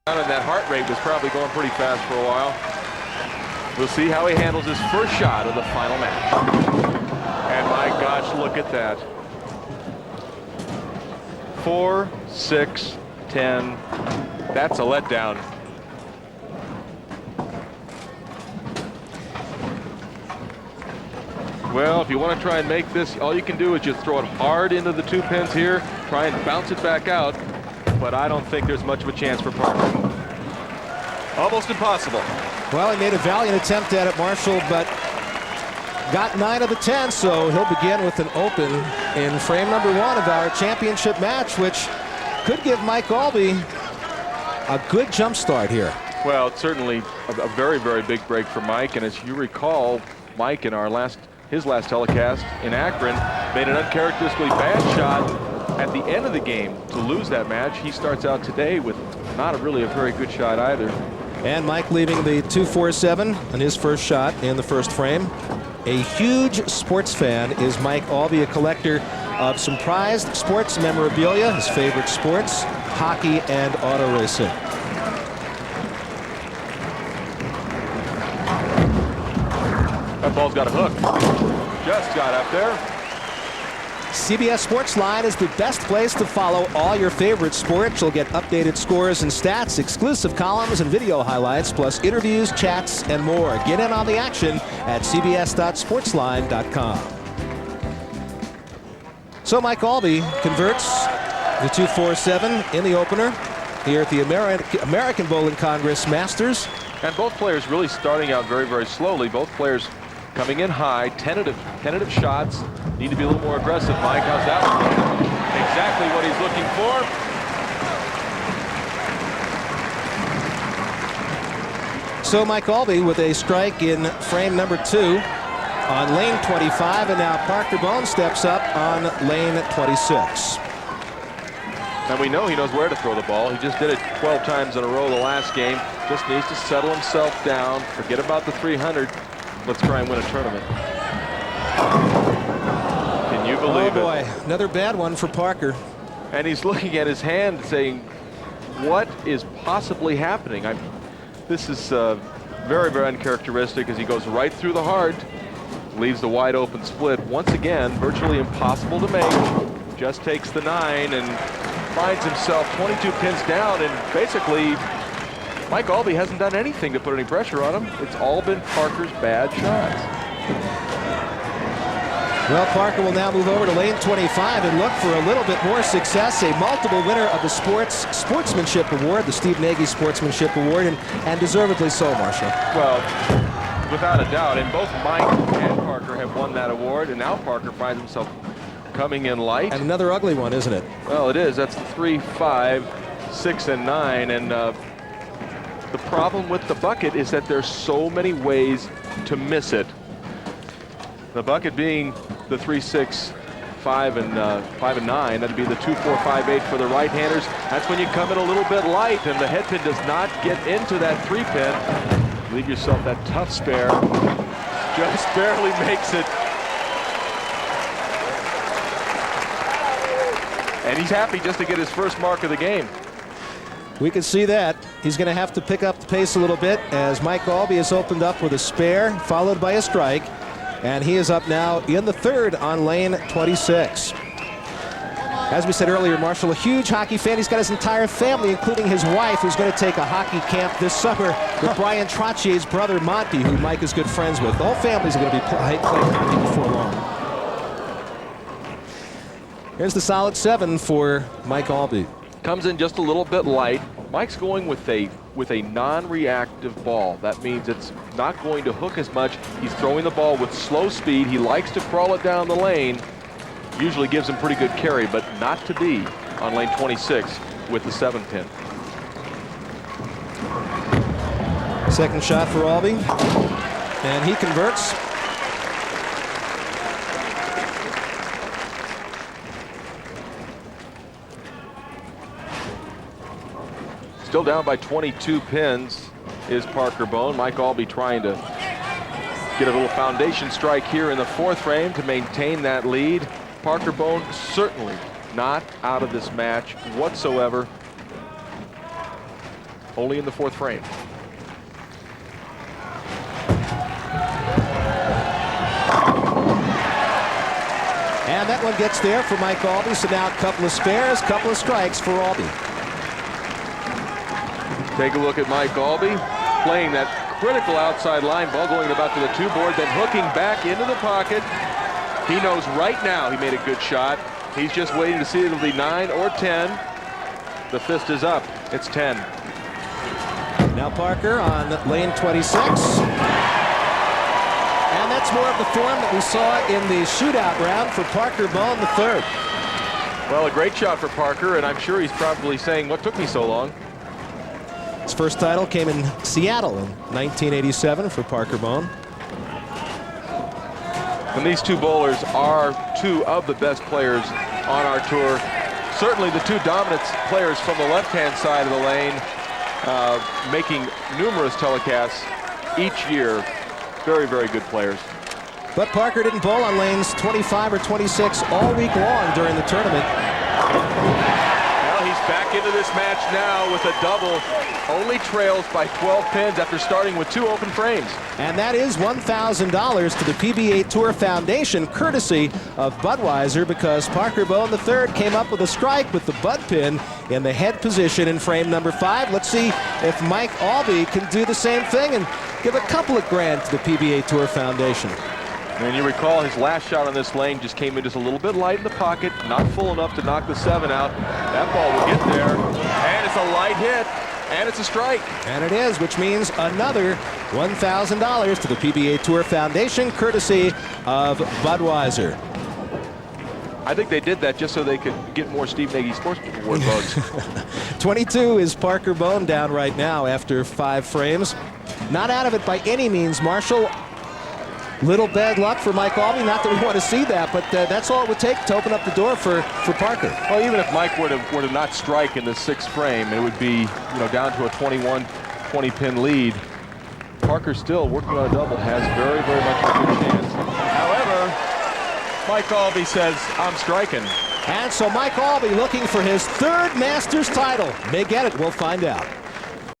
And that heart rate was probably going pretty fast for a while. We'll see how he handles his first shot of the final match. And my gosh, look at that. 4, 6, 10. That's a letdown. Well, if you want to try and make this, all you can do is just throw it hard into the 2 pins here, try and bounce it back out, but I don't think there's much of a chance for Parker. Almost impossible. Well, he made a valiant attempt at it, Marshall, but got 9 of the 10, so he'll begin with an open in frame number 1 of our championship match, which could give Mike Aulby a good jump start here. Well, it's certainly a very, very big break for Mike, and as you recall, Mike in his last telecast in Akron made an uncharacteristically bad shot at the end of the game to lose that match. He starts out today with not really a very good shot either. And Mike leaving the 2-4-7 on his first shot in the first frame. A huge sports fan is Mike Aulby, a collector of some prized sports memorabilia, his favorite sports, hockey and auto racing. That ball's got a hook. Just got up there. CBS Sportsline is the best place to follow all your favorite sports. You'll get updated scores and stats, exclusive columns and video highlights, plus interviews, chats, and more. Get in on the action at cbs.sportsline.com. So Mike Aulby converts the 2-4-7 in the opener here at the American Bowling Congress Masters. And both players really starting out very, very slowly. Both players coming in high, tentative shots. Need to be a little more aggressive. Mike, how's that one going? Exactly what he's looking for. So Mike Aulby with a strike in frame number 2 on lane 25, and now Parker-Bohn steps up on lane 26. And we know he knows where to throw the ball. He just did it 12 times in a row the last game. Just needs to settle himself down. Forget about the 300. Let's try and win a tournament. Can you believe it? Oh boy, another bad one for Parker. And he's looking at his hand saying, what is possibly happening? This is very, very uncharacteristic as he goes right through the heart, leaves the wide open split. Once again, virtually impossible to make. Just takes the 9 and finds himself 22 pins down, and basically Mike Aulby hasn't done anything to put any pressure on him. It's all been Parker's bad shots. Well, Parker will now move over to lane 25 and look for a little bit more success. A multiple winner of the Sportsmanship Award, the Steve Nagy Sportsmanship Award, and deservedly so, Marshall. Well, without a doubt, and both Mike and Parker have won that award, and now Parker finds himself coming in light. And another ugly one, isn't it? Well, it is. That's the 3, 5, 6, and 9, and the problem with the bucket is that there's so many ways to miss it. The bucket being the 3, 6, 5, and 9. That'd be the 2, 4, 5, 8 for the right-handers. That's when you come in a little bit light, and the head pin does not get into that 3 pin. Leave yourself that tough spare. Just barely makes it. And he's happy just to get his first mark of the game. We can see that. He's going to have to pick up the pace a little bit as Mike Aulby has opened up with a spare, followed by a strike. And he is up now in the 3rd on lane 26. As we said earlier, Marshall, a huge hockey fan. He's got his entire family, including his wife, who's going to take a hockey camp this summer with Brian Trottier's brother, Monty, who Mike is good friends with. The whole family's going to be playing hockey before long. Here's the solid 7 for Mike Aulby. Comes in just a little bit light. Mike's going with a non-reactive ball. That means it's not going to hook as much. He's throwing the ball with slow speed. He likes to crawl it down the lane. Usually gives him pretty good carry, but not to be on lane 26 with the 7 pin. Second shot for Aulby, and he converts. Still down by 22 pins is Parker-Bohn. Mike Aulby trying to get a little foundation strike here in the 4th frame to maintain that lead. Parker-Bohn certainly not out of this match whatsoever. only in the 4th frame. And that one gets there for Mike Aulby. So now a couple of spares, couple of strikes for Aulby. Take a look at Mike Aulby playing that critical outside line ball, going about to the 2 board, then hooking back into the pocket. He knows right now he made a good shot. He's just waiting to see if it'll be 9 or 10. The fist is up. It's 10. Now Parker on lane 26. And that's more of the form that we saw in the shootout round for Parker-Bohn-III. Well, a great shot for Parker, and I'm sure he's probably saying, what took me so long? His first title came in Seattle in 1987 for Parker-Bohn. And these 2 bowlers are 2 of the best players on our tour. Certainly the 2 dominant players from the left-hand side of the lane, making numerous telecasts each year. Very, very good players. But Parker didn't bowl on lanes 25 or 26 all week long during the tournament. Well, he's back into this match now with a double. Only trails by 12 pins after starting with 2 open frames. And that is $1,000 to the PBA Tour Foundation, courtesy of Budweiser, because Parker-Bohn-III came up with a strike with the Bud pin in the head position in frame number 5. Let's see if Mike Aulby can do the same thing and give a couple of grand to the PBA Tour Foundation. And you recall his last shot on this lane just came in just a little bit light in the pocket, not full enough to knock the 7 out. That ball will get there, and it's a light hit, and it's a strike. And it is, which means another $1,000 to the PBA Tour Foundation, courtesy of Budweiser. I think they did that just so they could get more Steve Nagy Sports Award votes. 22 is Parker-Bohn down right now after 5 frames. Not out of it by any means, Marshall. Little bad luck for Mike Aulby. Not that we want to see that, but that's all it would take to open up the door for Parker. Well, even if Mike were to not strike in the 6th frame, it would be down to a 21-20 pin lead. Parker still working on a double, has very, very much a good chance. However, Mike Aulby says, I'm striking. And so Mike Aulby looking for his 3rd Masters title. May get it. We'll find out.